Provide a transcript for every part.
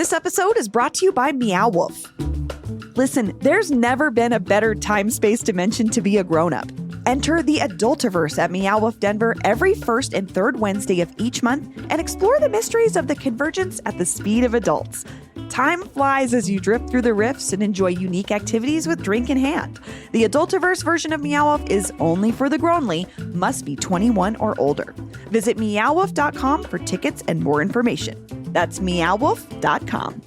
This episode is brought to you by Meow Wolf. Listen, there's never been a better time-space dimension to be a grown-up. Enter the Adultiverse at Meow Wolf Denver every first and third Wednesday of each month and explore the mysteries of the convergence at the speed of adults. Time flies as you drift through the rifts and enjoy unique activities with drink in hand. The Adultiverse version of Meow Wolf is only for the grownly, must be 21 or older. Visit meowwolf.com for tickets and more information. That's meowwolf.com.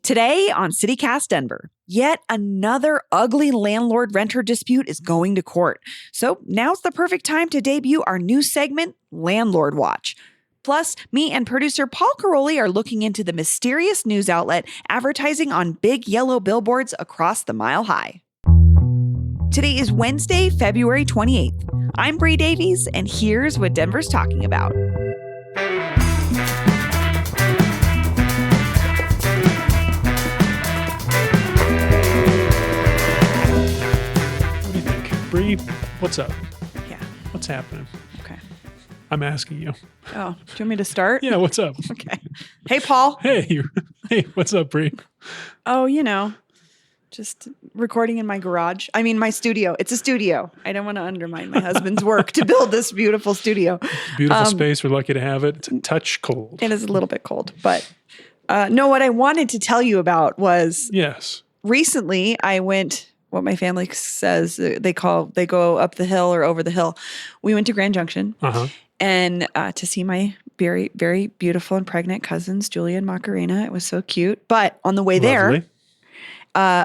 Today on CityCast Denver, yet another ugly landlord-renter dispute is going to court. So now's the perfect time to debut our new segment, Landlord Watch. Plus, me and producer Paul Caroli are looking into the mysterious news outlet advertising on big yellow billboards across the Mile High. Today is Wednesday, February 28th. I'm Bree Davies, and here's what Denver's talking about. Bree, what's up? Yeah. What's happening? Okay. I'm asking you. Oh, do you want me to start? Yeah, what's up? Okay. Hey, Paul. Hey, what's up, Bree? Oh, just recording in my garage. I mean, my studio. It's a studio. I don't want to undermine my husband's work to build this beautiful studio. Beautiful space. We're lucky to have it. It's a touch cold. It is a little bit cold, but no, what I wanted to tell you about was recently I went. What my family says they go up the hill or over the hill. We went to Grand Junction and to see my very, very beautiful and pregnant cousins, Julia and Macarena. It was so cute. But on the way there,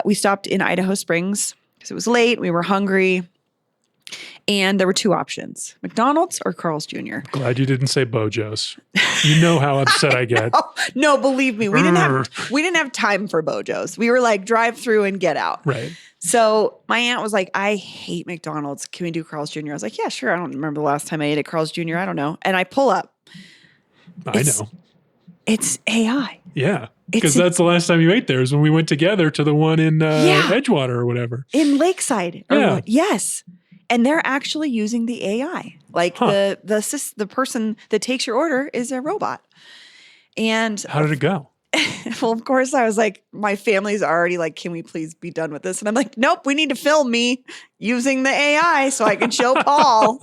we stopped in Idaho Springs because it was late. We were hungry. And there were two options, McDonald's or Carl's Jr. Glad you didn't say Bojo's. You know how upset I get. No, believe me, we didn't have time for Bojo's. We were like drive through and get out. Right. So my aunt was like, I hate McDonald's. Can we do Carl's Jr.? I was like, yeah, sure. I don't remember the last time I ate at Carl's Jr. I don't know. And I pull up. I know. It's AI. Yeah. Because that's the last time you ate there is when we went together to the one in Edgewater or whatever. In Lakeside. Yes. And they're actually using the AI. Like the person that takes your order is a robot. And how did it go? Well, of course, I was like, my family's already like, can we please be done with this? And I'm like, nope, we need to film me using the AI so I can show Paul.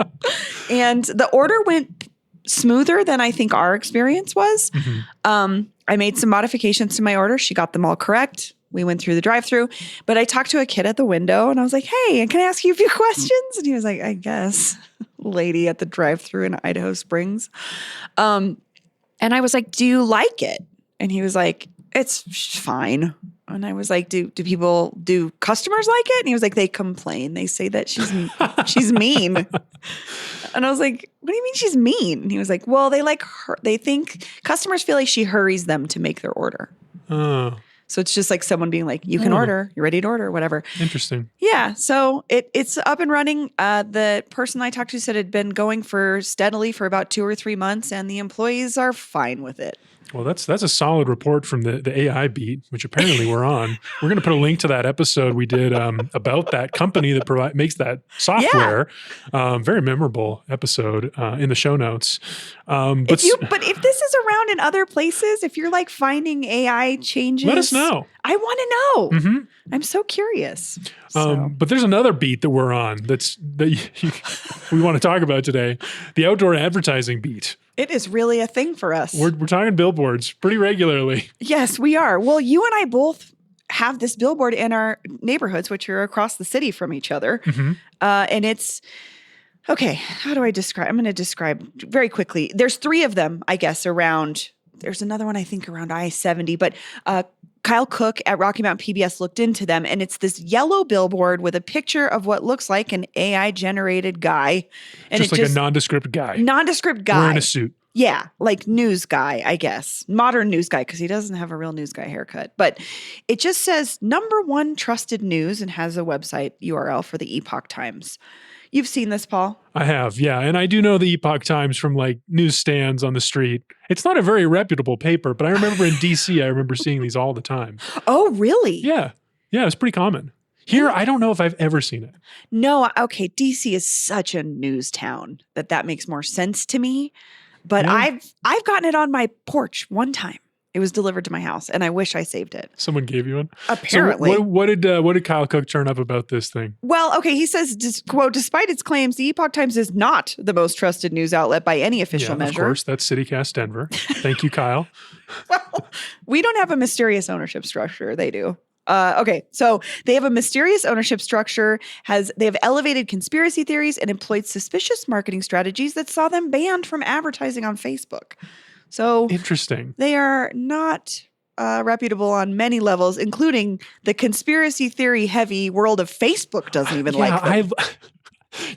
And the order went smoother than I think our experience was. Mm-hmm. I made some modifications to my order. She got them all correct. We went through the drive-through, but I talked to a kid at the window and I was like, hey, can I ask you a few questions? And he was like, I guess, lady at the drive-through in Idaho Springs. And I was like, do you like it? And he was like, it's fine. And I was like, do customers like it? And he was like, they complain. They say that she's mean. And I was like, what do you mean she's mean? And he was like, well, they like her. They think customers feel like she hurries them to make their order. Oh. So it's just like someone being like, you can order, you're ready to order, whatever. Interesting. Yeah. So it's up and running. The person I talked to said it had been going steadily for about 2 or 3 months and the employees are fine with it. Well, that's a solid report from the AI beat, which apparently we're on. We're going to put a link to that episode we did about that company that makes that software. Yeah. Very memorable episode in the show notes. But if this is around in other places, if you're like finding AI changes, let us know. I want to know. Mm-hmm. I'm so curious. But there's another beat that we're on we want to talk about today, the outdoor advertising beat. It is really a thing for us. We're talking billboards pretty regularly. Yes, we are. Well, you and I both have this billboard in our neighborhoods, which are across the city from each other. Mm-hmm. And it's, okay, how do I describe? I'm going to describe very quickly. There's 3 of them, I guess, there's another one, I think, around I-70. But Kyle Cook at Rocky Mountain PBS looked into them, and it's this yellow billboard with a picture of what looks like an AI-generated guy. And a nondescript guy. Nondescript guy. Wearing a suit. Yeah, like news guy, I guess. Modern news guy, because he doesn't have a real news guy haircut. But it just says #1 trusted news and has a website URL for the Epoch Times. You've seen this, Paul? I have, yeah. And I do know the Epoch Times from like newsstands on the street. It's not a very reputable paper, but I remember in DC, I remember seeing these all the time. Oh, really? Yeah. Yeah, it's pretty common. Here, I don't know if I've ever seen it. No, okay. DC is such a news town that makes more sense to me. But Yeah. I've gotten it on my porch one time. It was delivered to my house, and I wish I saved it. Someone gave you one? Apparently. So what did Kyle Cook turn up about this thing? Well, okay, he says, quote, despite its claims, the Epoch Times is not the most trusted news outlet by any official measure. Of course, that's CityCast Denver. Thank you, Kyle. Well, we don't have a mysterious ownership structure. They do. Okay, so they have a mysterious ownership structure, they have elevated conspiracy theories and employed suspicious marketing strategies that saw them banned from advertising on Facebook. So interesting. They are not reputable on many levels, including the conspiracy theory heavy world of Facebook doesn't even like them.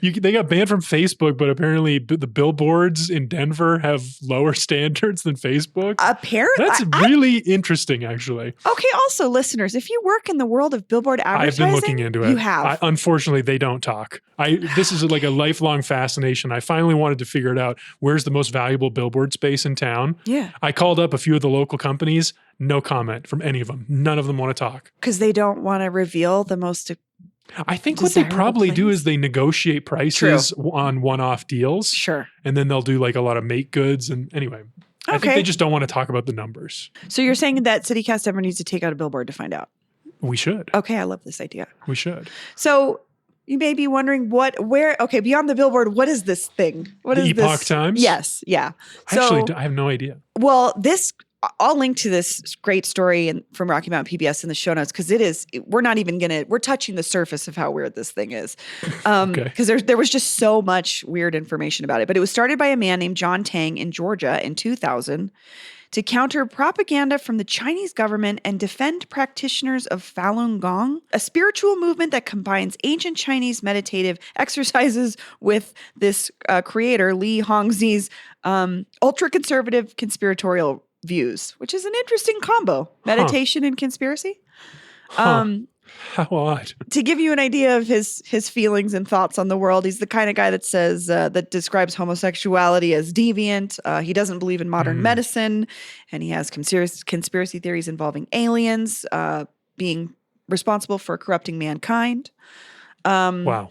They got banned from Facebook, but apparently the billboards in Denver have lower standards than Facebook. Apparently. That's really interesting, actually. Okay, also, listeners, if you work in the world of billboard advertising, I've been looking into it. You have. Unfortunately, they don't talk. This is like a lifelong fascination. I finally wanted to figure it out. Where's the most valuable billboard space in town? Yeah. I called up a few of the local companies. No comment from any of them. None of them want to talk. Because they don't want to reveal the most I think what they probably do is they negotiate prices True. on one-off deals. Sure. And then they'll do like a lot of make goods. And anyway, I think they just don't want to talk about the numbers. So you're saying that CityCast Denver needs to take out a billboard to find out? We should. Okay, I love this idea. We should. So you may be wondering beyond the billboard, what is this thing? What is Epoch this? Times? Yes. Yeah. Actually, I have no idea. Well, I'll link to this great story from Rocky Mountain PBS in the show notes because we're touching the surface of how weird this thing is. Because there was just so much weird information about it. But it was started by a man named John Tang in Georgia in 2000 to counter propaganda from the Chinese government and defend practitioners of Falun Gong, a spiritual movement that combines ancient Chinese meditative exercises with this creator, Li Hongzhi's ultra-conservative conspiratorial views, which is an interesting combo. Meditation and conspiracy. How odd. To give you an idea of his feelings and thoughts on the world, he's the kind of guy that says that describes homosexuality as deviant. He doesn't believe in modern medicine, and he has conspiracy theories involving aliens being responsible for corrupting mankind. Wow.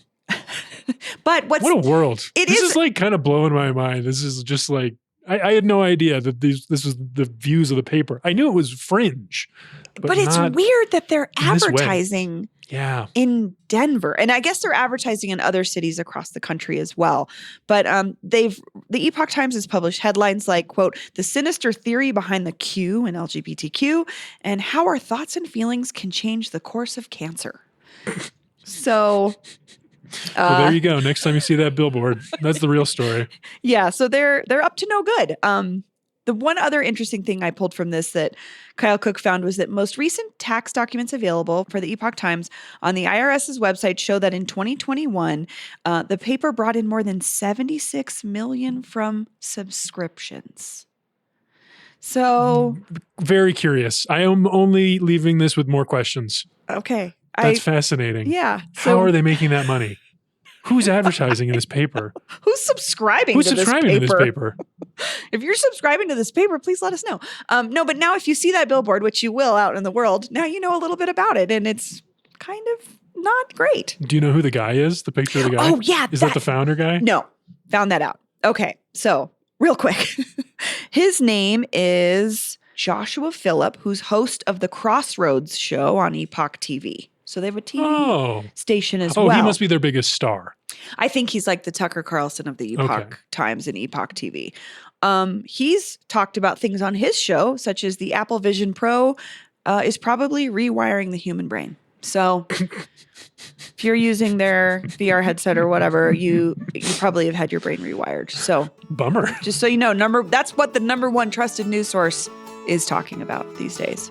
But what a world. This is like kind of blowing my mind. This is just like I had no idea that this was the views of the paper. I knew it was fringe. But it's weird that they're advertising in Denver. And I guess they're advertising in other cities across the country as well. But the Epoch Times has published headlines like, quote, the sinister theory behind the Q in LGBTQ and how our thoughts and feelings can change the course of cancer. So there you go. Next time you see that billboard, that's the real story. Yeah. So they're up to no good. The one other interesting thing I pulled from this that Kyle Cook found was that most recent tax documents available for the Epoch Times on the IRS's website show that in 2021, the paper brought in more than $76 million from subscriptions. So very curious. I am only leaving this with more questions. Okay. That's fascinating. Yeah. How are they making that money? Who's advertising in this paper? Who's subscribing to this paper? If you're subscribing to this paper, please let us know. No, but now if you see that billboard, which you will out in the world, now you know a little bit about it, and it's kind of not great. Do you know who the guy is? The picture of the guy? Oh, yeah. Is that the founder guy? No. Found that out. Okay. So real quick. His name is Joshua Phillip, who's host of the Crossroads show on Epoch TV. So they have a TV station as well. Oh, he must be their biggest star. I think he's like the Tucker Carlson of the Epoch Times and Epoch TV. He's talked about things on his show, such as the Apple Vision Pro is probably rewiring the human brain. So if you're using their VR headset or whatever, you probably have had your brain rewired. So bummer. Just so you know, that's what the number one trusted news source is talking about these days.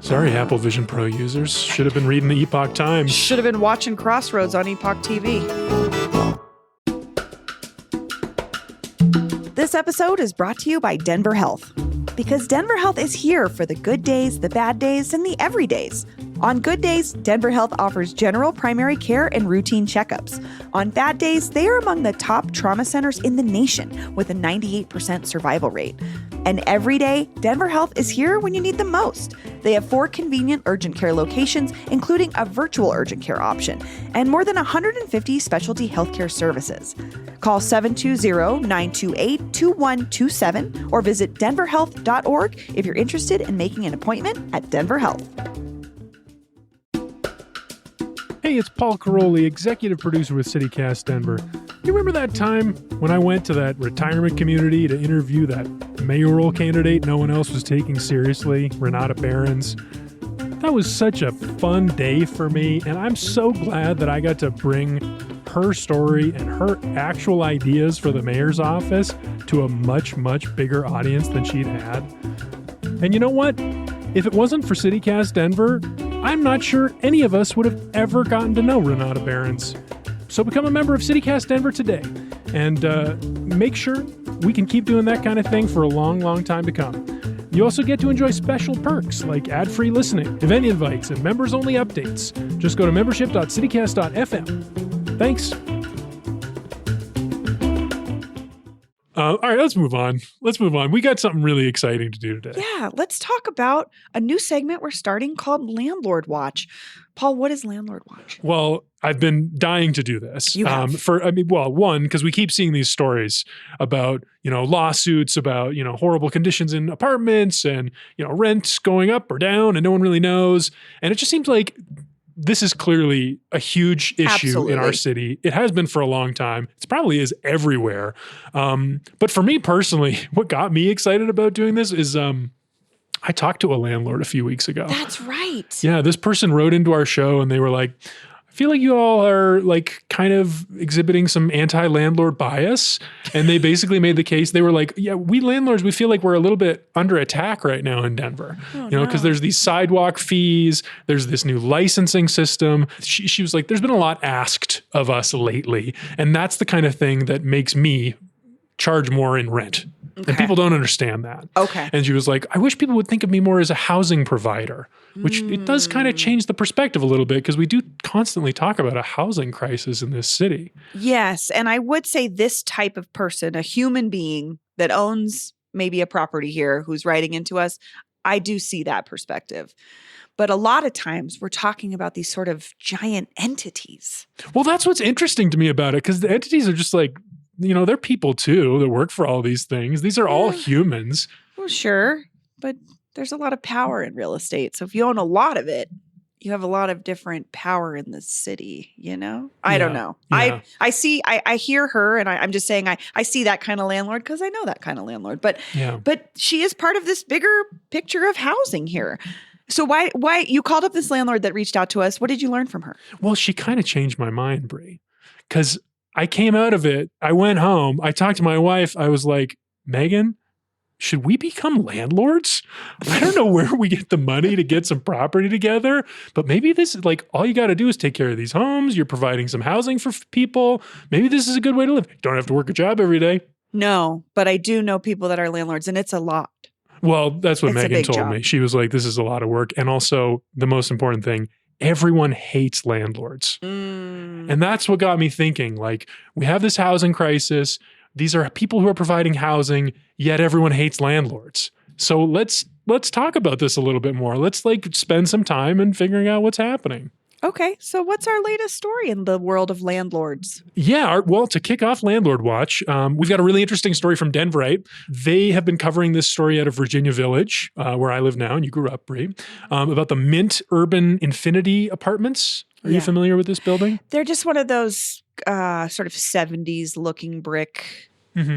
Sorry, Apple Vision Pro users. Should have been reading the Epoch Times. Should have been watching Crossroads on Epoch TV. This episode is brought to you by Denver Health. Because Denver Health is here for the good days, the bad days, and the everydays. On good days, Denver Health offers general primary care and routine checkups. On bad days, they are among the top trauma centers in the nation with a 98% survival rate. And every day, Denver Health is here when you need them most. They have 4 convenient urgent care locations, including a virtual urgent care option, and more than 150 specialty healthcare services. Call 720-928-2127 or visit denverhealth.org if you're interested in making an appointment at Denver Health. Hey, it's Paul Caroli, executive producer with CityCast Denver. You remember that time when I went to that retirement community to interview that mayoral candidate no one else was taking seriously, Renata Behrens? That was such a fun day for me, and I'm so glad that I got to bring her story and her actual ideas for the mayor's office to a much, much bigger audience than she'd had. And you know what? If it wasn't for CityCast Denver, I'm not sure any of us would have ever gotten to know Renata Behrens. So become a member of CityCast Denver today and make sure we can keep doing that kind of thing for a long, long time to come. You also get to enjoy special perks like ad-free listening, event invites, and members-only updates. Just go to membership.citycast.fm. Thanks. All right, let's move on. We got something really exciting to do today. Yeah, let's talk about a new segment we're starting called Landlord Watch. Paul, what is Landlord Watch? Well, I've been dying to do this. You have. One, because we keep seeing these stories about, lawsuits about, horrible conditions in apartments and, rents going up or down and no one really knows. And it just seems like this is clearly a huge issue in our city. It has been for a long time. It probably is everywhere. But for me personally, what got me excited about doing this is I talked to a landlord a few weeks ago. That's right. Yeah, this person wrote into our show and they were like, I feel like you all are like kind of exhibiting some anti-landlord bias. And they basically made the case. They were like, yeah, we landlords, we feel like we're a little bit under attack right now in Denver. Because there's these sidewalk fees. There's this new licensing system. She was like, there's been a lot asked of us lately. And that's the kind of thing that makes me charge more in rent. Okay. And people don't understand that. Okay. And she was like, I wish people would think of me more as a housing provider, which it does kind of change the perspective a little bit because we do constantly talk about a housing crisis in this city. Yes. And I would say this type of person, a human being that owns maybe a property here who's writing into us, I do see that perspective. But a lot of times we're talking about these sort of giant entities. Well, that's what's interesting to me about it because the entities are just like, they're people too that work for all these things. These are all humans. Well, sure. But there's a lot of power in real estate. So if you own a lot of it, you have a lot of different power in the city, I don't know. Yeah. I hear her and I'm just saying I see that kind of landlord because I know that kind of landlord. But she is part of this bigger picture of housing here. So why you called up this landlord that reached out to us? What did you learn from her? Well, she kind of changed my mind, Brie, because I came out of it. I went home. I talked to my wife. I was like, Megan, should we become landlords? I don't know where we get the money to get some property together, but maybe this is like all you got to do is take care of these homes. You're providing some housing for people. Maybe this is a good way to live. You don't have to work a job every day. No, but I do know people that are landlords and it's a lot. Well, that's what Megan told me. She was like, this is a lot of work. And also the most important thing, everyone hates landlords. And that's what got me thinking, like, we have this housing crisis. These are people who are providing housing, yet everyone hates landlords. So let's talk about this a little bit more. Let's spend some time in figuring out what's happening. Okay, so what's our latest story in the world of landlords? Yeah, well, to kick off Landlord Watch, we've got a really interesting story from Denverite. They have been covering this story out of Virginia Village, where I live now, and you grew up, Brie, about the Mint Urban Infinity Apartments. Are you familiar with this building? They're just one of those sort of 70s looking brick,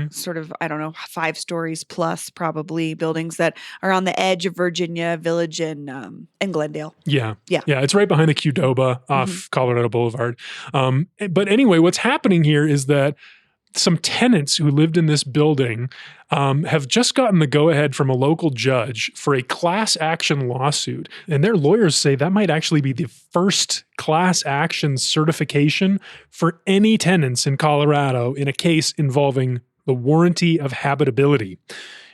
sort of, 5 stories plus probably buildings that are on the edge of Virginia Village and Glendale. Yeah. It's right behind the Qdoba off Colorado Boulevard. But anyway, what's happening here is that some tenants who lived in this building have just gotten the go-ahead from a local judge for a class action lawsuit. And their lawyers say that might actually be the first class action certification for any tenants in Colorado in a case involving the warranty of habitability,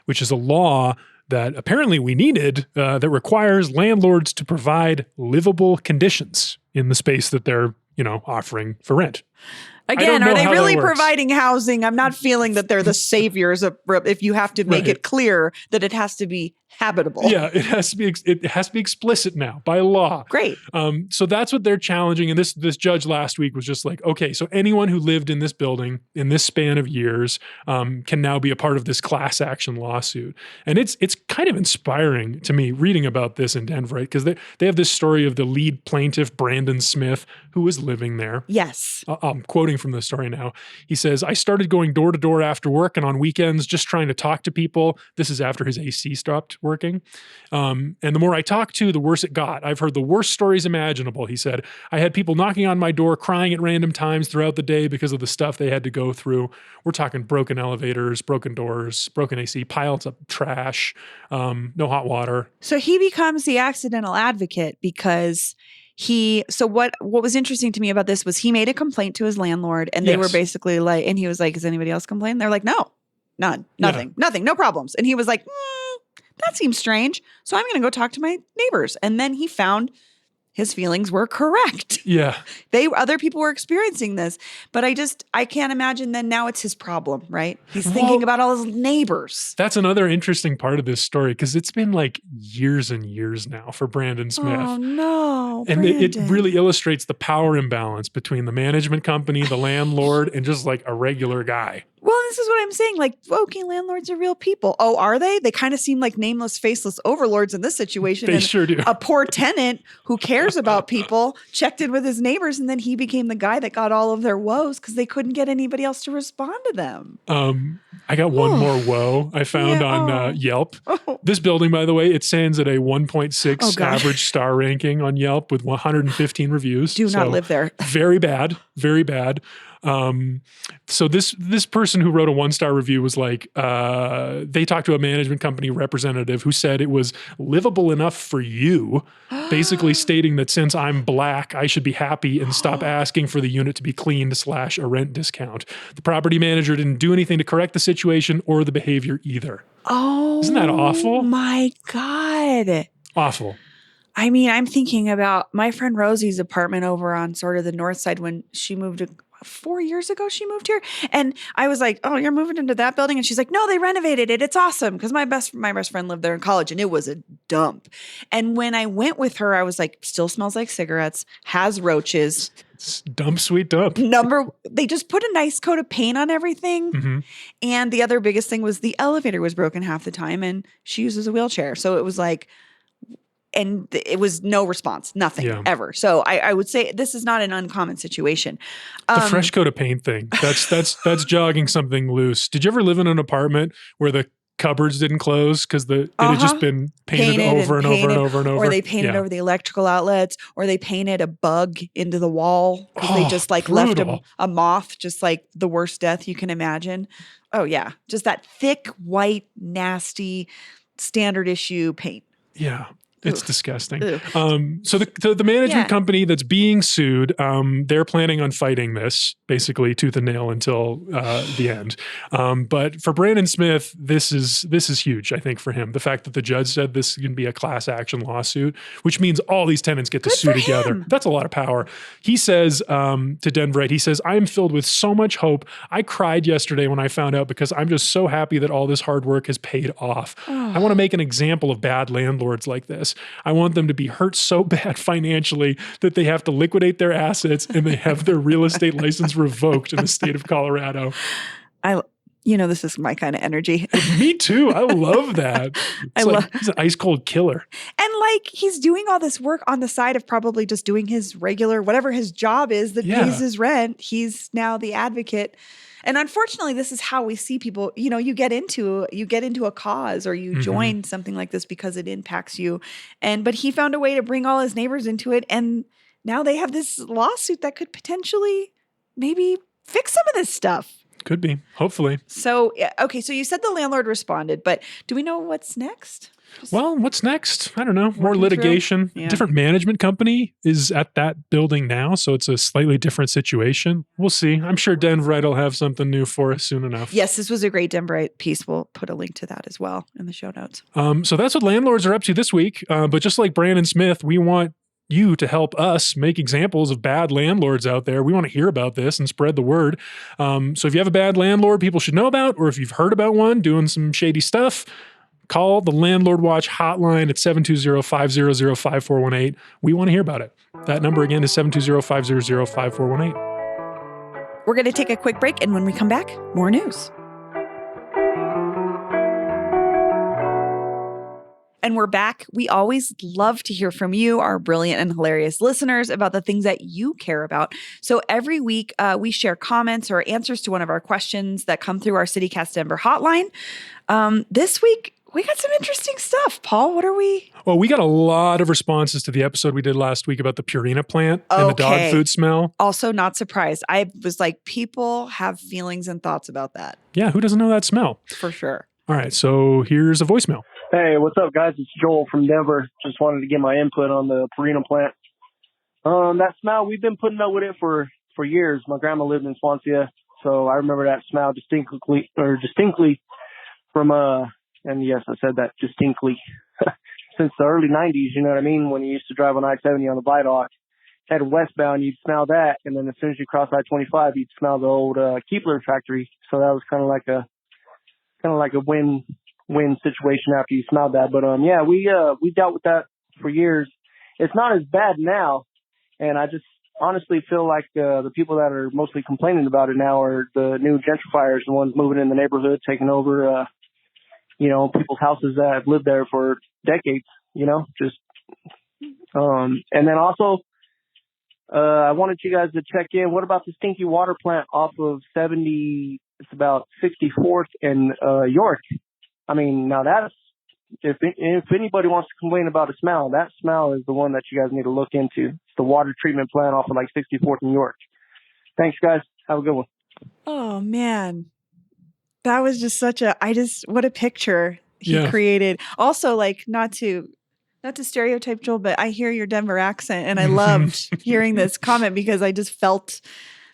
which is a law that apparently we needed that requires landlords to provide livable conditions in the space that they're, offering for rent. Again, are they really providing housing? I'm not feeling that they're the saviors of if you have to make it clear that it has to be habitable. Yeah, it has to be explicit now by law. Great. So that's what they're challenging. And this judge last week was just like, okay, so anyone who lived in this building in this span of years can now be a part of this class action lawsuit. And it's kind of inspiring to me reading about this in Denver, right? Because they have this story of the lead plaintiff, Brandon Smith, who was living there. Yes. I'm quoting from the story now. He says, I started going door to door after work and on weekends just trying to talk to people. This is after his AC stopped working. And the more I talked to, the worse it got. I've heard the worst stories imaginable, he said. I had people knocking on my door, crying at random times throughout the day because of the stuff they had to go through. We're talking broken elevators, broken doors, broken AC, piles of trash, no hot water. So he becomes the accidental advocate because what was interesting to me about this was he made a complaint to his landlord and they were basically like, and he was like, has anybody else complained? They're like, no, nothing, no problems. And he was like, that seems strange. So I'm going to go talk to my neighbors. And then he found his feelings were correct. Yeah. Other people were experiencing this, but I can't imagine then now it's his problem, right? He's thinking about all his neighbors. That's another interesting part of this story because it's been like years and years now for Brandon Smith. Oh no. And it really illustrates the power imbalance between the management company, the landlord, and just like a regular guy. Well, this is what I'm saying. Like, okay, landlords are real people. Oh, are they? They kind of seem like nameless, faceless overlords in this situation. They sure do. A poor tenant who cares about people checked in with his neighbors, and then he became the guy that got all of their woes because they couldn't get anybody else to respond to them. I got one more woe I found on Yelp. This building, by the way, it stands at a 1.6 average star ranking on Yelp with 115 reviews. Do not live there. Very bad. Very bad. So this person who wrote a 1-star review was like, they talked to a management company representative who said it was livable enough for you, basically stating that since I'm black, I should be happy and stop asking for the unit to be cleaned / a rent discount. The property manager didn't do anything to correct the situation or the behavior either. Oh, isn't that awful? My God. Awful. I mean, I'm thinking about my friend Rosie's apartment over on sort of the north side when she moved 4 years ago she moved here. And I was like, oh, you're moving into that building? And she's like, no, they renovated it. It's awesome. Because my best friend lived there in college and it was a dump. And when I went with her, I was like, still smells like cigarettes, has roaches. Dump, sweet dump. They just put a nice coat of paint on everything. Mm-hmm. And the other biggest thing was the elevator was broken half the time and she uses a wheelchair. So it was like, and it was no response, nothing ever. So I would say this is not an uncommon situation. The fresh coat of paint thing, that's jogging something loose. Did you ever live in an apartment where the cupboards didn't close because it had just been painted over and over? Or they painted over the electrical outlets, or they painted a bug into the wall because they just like left a moth, just like the worst death you can imagine. Oh yeah, just that thick, white, nasty, standard issue paint. Yeah. It's disgusting. So the management company that's being sued, they're planning on fighting this basically tooth and nail until the end. But for Brandon Smith, this is huge, I think, for him. The fact that the judge said this can be a class action lawsuit, which means all these tenants get to sue together. That's a lot of power. He says to Denverite, he says, I am filled with so much hope. I cried yesterday when I found out because I'm just so happy that all this hard work has paid off. I want to make an example of bad landlords like this. I want them to be hurt so bad financially that they have to liquidate their assets and they have their real estate license revoked in the state of Colorado. This is my kind of energy. Me too. I love that. He's an ice cold killer. And like he's doing all this work on the side of probably just doing his regular, whatever his job is that pays his rent. He's now the advocate. And unfortunately, this is how we see people, you get into a cause or you join something like this because it impacts you. But he found a way to bring all his neighbors into it. And now they have this lawsuit that could potentially maybe fix some of this stuff. Could be, hopefully. So, okay. So you said the landlord responded, but do we know what's next? Well, what's next? I don't know. More Working litigation. through. Yeah. Different management company is at that building now, so it's a slightly different situation. We'll see. I'm sure Denverite will have something new for us soon enough. Yes, this was a great Denverite piece. We'll put a link to that as well in the show notes. So that's what landlords are up to this week. But just like Brandon Smith, we want you to help us make examples of bad landlords out there. We want to hear about this and spread the word. So if you have a bad landlord people should know about, or if you've heard about one doing some shady stuff, call the Landlord Watch hotline at 720-500-5418. We want to hear about it. That number again is 720-500-5418. We're going to take a quick break, and when we come back, more news. And we're back. We always love to hear from you, our brilliant and hilarious listeners, about the things that you care about. So every week, we share comments or answers to one of our questions that come through our CityCast Denver hotline. This week, we got some interesting stuff. Paul, what are we? Well, we got a lot of responses to the episode we did last week about the Purina plant and the dog food smell. Also, not surprised. I was like, people have feelings and thoughts about that. Yeah, who doesn't know that smell? For sure. All right, so here's a voicemail. Hey, what's up, guys? It's Joel from Denver. Just wanted to get my input on the Purina plant. That smell, we've been putting up with it for years. My grandma lived in Swansea, so I remember that smell distinctly from, and yes, I said that distinctly, since the early 90s, you know what I mean? When you used to drive on I-70 on the Vidoc, head westbound, you'd smell that, and then as soon as you cross I-25, you'd smell the old Keebler factory. So that was kind of like a win situation after you smelled that. But yeah, we dealt with that for years. It's not as bad now, and I just honestly feel like the people that are mostly complaining about it now are the new gentrifiers, the ones moving in the neighborhood, taking over people's houses that have lived there for decades, and then also I wanted you guys to check in. What about the Stinky water plant off of 70? It's about 64th and York. I mean, now that's, if anybody wants to complain about a smell, that smell is the one that you guys need to look into. It's the water treatment plant off of like 64th and York. Thanks, guys. Have a good one. Oh, man. That was just what a picture he created. Also, like, not to stereotype Joel, but I hear your Denver accent, and I loved hearing this comment because I just felt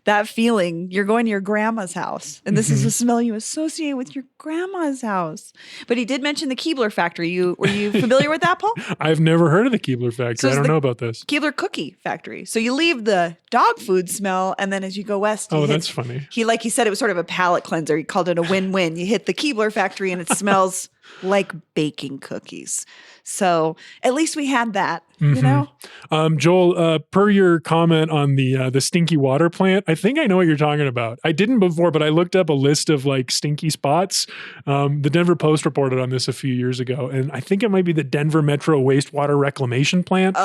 that feeling. You're going to your grandma's house, and this is a smell you associate with your grandma's house. But he did mention the Keebler factory. Were you familiar with that, Paul? I've never heard of the Keebler factory. I don't know about this. Keebler cookie factory. So you leave the dog food smell, and then as you go west, that's funny. He said it was sort of a palate cleanser. He called it a win-win. You hit the Keebler factory, and it smells like baking cookies. So at least we had that, you know? Joel, per your comment on the stinky water plant, I think I know what you're talking about. I didn't before, but I looked up a list of like stinky spots. The Denver Post reported on this a few years ago, and I think it might be the Denver Metro Wastewater Reclamation Plant,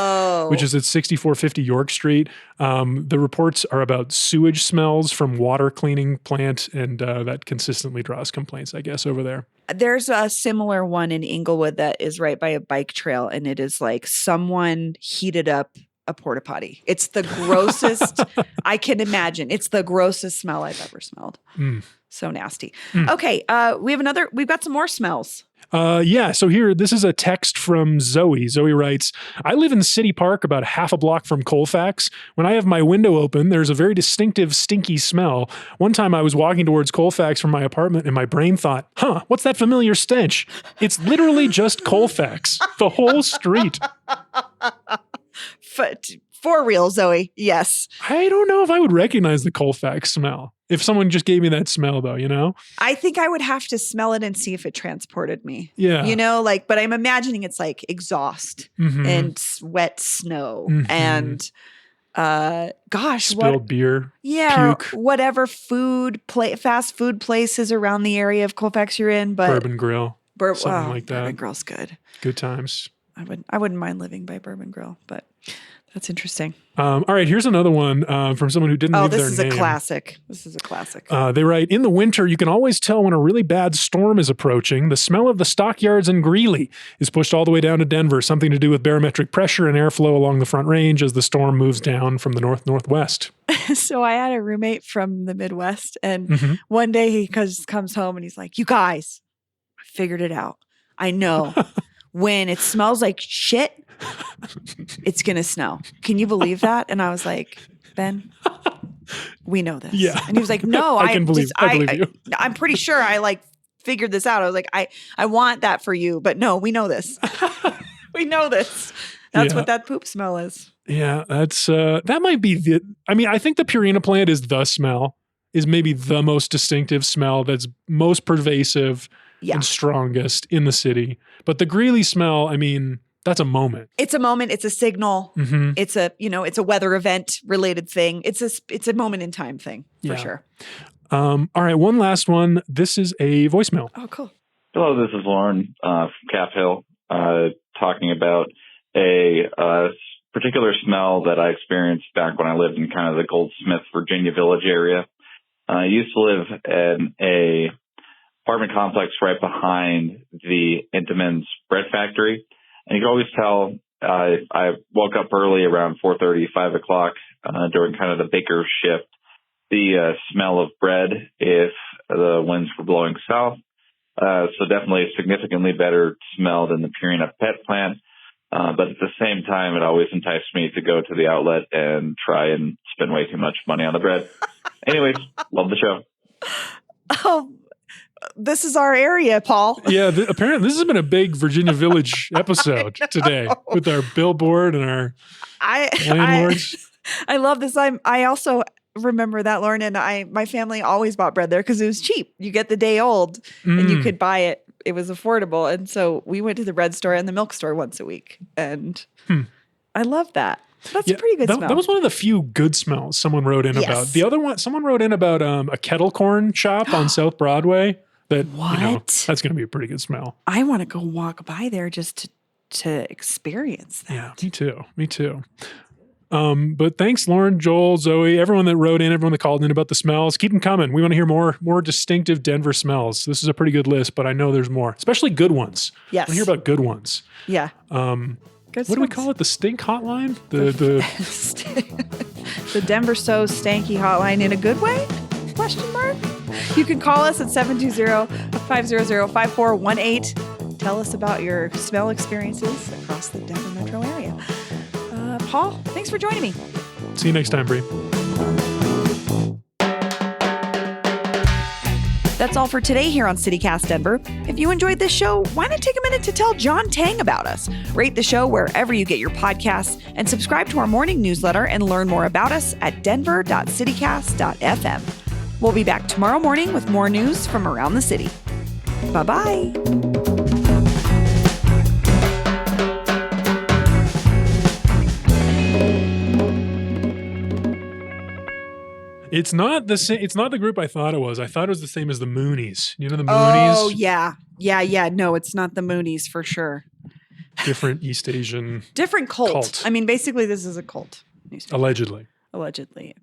which is at 6450 York Street. The reports are about sewage smells from water cleaning plant, and that consistently draws complaints, I guess, over there. There's a similar one in Inglewood that is right by a bike trail, and it is like someone heated up a porta potty. It's the grossest I can imagine. It's the grossest smell I've ever smelled. So nasty. Okay, we've got some more smells. So here, this is a text from Zoe. Zoe writes, I live in City Park about half a block from Colfax. When I have my window open, there's a very distinctive stinky smell. One time I was walking towards Colfax from my apartment and my brain thought, what's that familiar stench? It's literally just Colfax, the whole street. For real, Zoe. Yes. I don't know if I would recognize the Colfax smell. If someone just gave me that smell, though, you know? I think I would have to smell it and see if it transported me. Yeah. You know, but I'm imagining it's like exhaust and wet snow and, spilled beer. Yeah. Puke. Whatever fast food places around the area of Colfax you're in. But Bourbon Grill. Something like that. Bourbon Grill's good. Good times. I wouldn't mind living by Bourbon Grill, but that's interesting. All right, here's another one from someone who didn't leave their name. This is a classic. They write, in the winter, you can always tell when a really bad storm is approaching. The smell of the stockyards in Greeley is pushed all the way down to Denver, something to do with barometric pressure and airflow along the Front Range as the storm moves down from the north-northwest. So I had a roommate from the Midwest, and one day he comes home and he's like, you guys, I figured it out. I know. when it smells like shit, it's going to snow. Can you believe that? And I was like, Ben, we know this. Yeah. And he was like, no, I believe you. I'm pretty sure I like figured this out. I was like, I want that for you, but no, we know this. We know this. That's what that poop smell is. Yeah, that's that might be I think the Purina plant is the smell, is maybe the most distinctive smell that's most pervasive and strongest in the city. But the Greeley smell, I mean, that's a moment. It's a moment. It's a signal. Mm-hmm. It's a weather event related thing. It's a moment in time thing for sure. All right, one last one. This is a voicemail. Oh, cool. Hello, this is Lauren from Cap Hill, talking about a particular smell that I experienced back when I lived in kind of the Goldsmith, Virginia Village area. I used to live in a apartment complex right behind the Entenmann's bread factory. And you could always tell, I woke up early around 4:30, 5 o'clock during kind of the baker's shift, the smell of bread if the winds were blowing south. So definitely a significantly better smell than the Purina pet plant. But at the same time, it always enticed me to go to the outlet and try and spend way too much money on the bread. Anyways, love the show. Oh, this is our area, Paul. Yeah, apparently this has been a big Virginia Village episode today with our billboard and our landlords. I love this. I also remember that, Lauren, and my family always bought bread there because it was cheap. You get the day old and you could buy it. It was affordable. And so we went to the bread store and the milk store once a week. And I love that. That's a pretty good smell. That was one of the few good smells someone wrote in about. The other one, someone wrote in about a kettle corn shop on South Broadway. That's going to be a pretty good smell. I want to go walk by there just to experience that. Yeah, me too. But thanks, Lauren, Joel, Zoe, everyone that wrote in, everyone that called in about the smells. Keep them coming. We want to hear more distinctive Denver smells. This is a pretty good list, but I know there's more, especially good ones. Yes. I want to hear about good ones. Yeah. What do we call it? The stink hotline? The Denver So Stanky hotline in a good way? Question mark. You can call us at 720-500-5418. Tell us about your smell experiences across the Denver metro area. Paul, thanks for joining me. See you next time, Bree. That's all for today here on CityCast Denver. If you enjoyed this show, why not take a minute to tell John Tang about us? Rate the show wherever you get your podcasts and subscribe to our morning newsletter and learn more about us at denver.citycast.fm. We'll be back tomorrow morning with more news from around the city. Bye-bye. It's not the same. It's not the group I thought it was. I thought it was the same as the Moonies. You know the Moonies? Oh, yeah. No, it's not the Moonies for sure. Different East Asian. Different cult. I mean, basically, this is a cult. Allegedly. Allegedly.